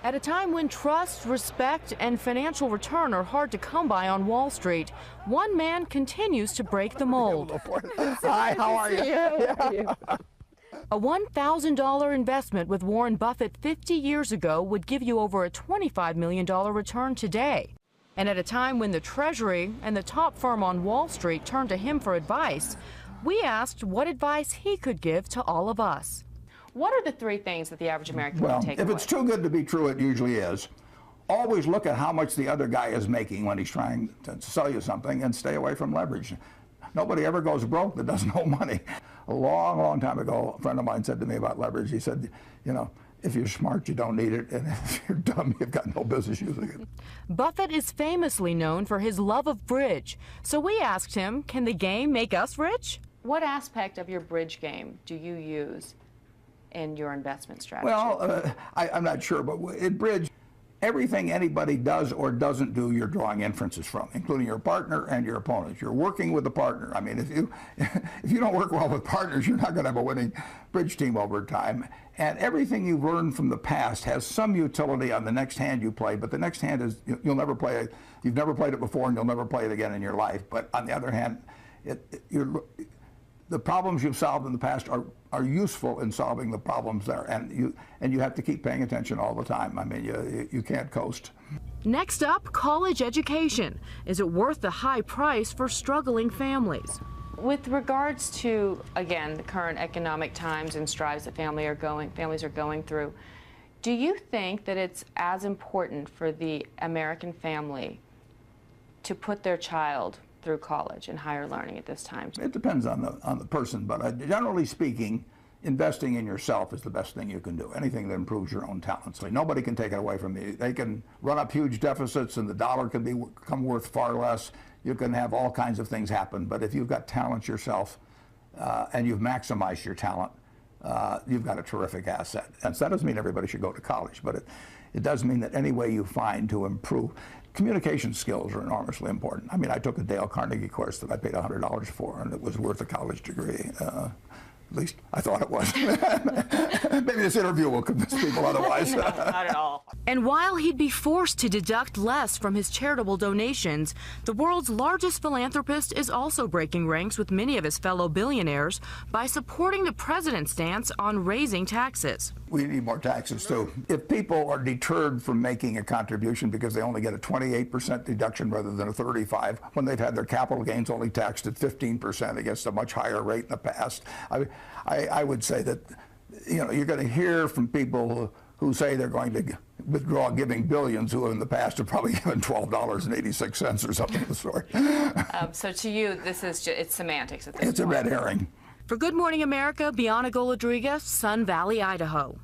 At a time when trust, respect, and financial return are hard to come by on Wall Street, one man continues to break the mold. Hi, how are you? A $1,000 investment with Warren Buffett 50 years ago would give you over a $25 million return today. And at a time when the Treasury and the top firm on Wall Street turned to him for advice, we asked what advice he could give to all of us. What are the three things that the average American will take away? If it's too good to be true, it usually is. Always look at how much the other guy is making when he's trying to sell you something, and stay away from leverage. Nobody ever goes broke that doesn't owe money. A long, long time ago, a friend of mine said to me about leverage, he said, you know, if you're smart, you don't need it, and if you're dumb, you've got no business using it. Buffett is famously known for his love of bridge, so we asked him, can the game make us rich? What aspect of your bridge game do you use in your investment strategy? Well, I'm not sure, but in bridge, everything anybody does or doesn't do, you're drawing inferences from, including your partner and your opponents. You're working with the partner. I mean, if you don't work well with partners, you're not going to have a winning bridge team over time. And everything you've learned from the past has some utility on the next hand you play, but the next hand is, you'll never play it. You've never played it before, and you'll never play it again in your life. But on the other hand, the problems you've solved in the past are useful in solving the problems there, and you have to keep paying attention all the time. I mean, you can't coast. Next up, college education. Is it worth the high price for struggling families? With regards to, again, the current economic times and strides that families are going through, do you think that it's as important for the American family to put their child through college and higher learning at this time? It depends on the person, but generally speaking, investing in yourself is the best thing you can do. Anything that improves your own talents. So nobody can take it away from you. They can run up huge deficits, and the dollar can become worth far less. You can have all kinds of things happen, but if you've got talent yourself and you've maximized your talent, you've got a terrific asset. And so that doesn't mean everybody should go to college, but it does mean that any way you find to improve. Communication skills are enormously important. I mean, I took a Dale Carnegie course that I paid $100 for, and it was worth a college degree. At least I thought it was. Maybe this interview will convince people otherwise. No, not at all. And while he'd be forced to deduct less from his charitable donations, the world's largest philanthropist is also breaking ranks with many of his fellow billionaires by supporting the president's stance on raising taxes. We need more taxes, too. If people are deterred from making a contribution because they only get a 28% deduction rather than a 35%, when they've had their capital gains only taxed at 15% against a much higher rate in the past, I would say that, you know, you're going to hear from people who say they're going to withdraw giving billions, who in the past have probably given $12.86 or something of the sort. So to you, this is it's semantics at this point. It's a red herring. For Good Morning America, Bianca Goladriga, Sun Valley, Idaho.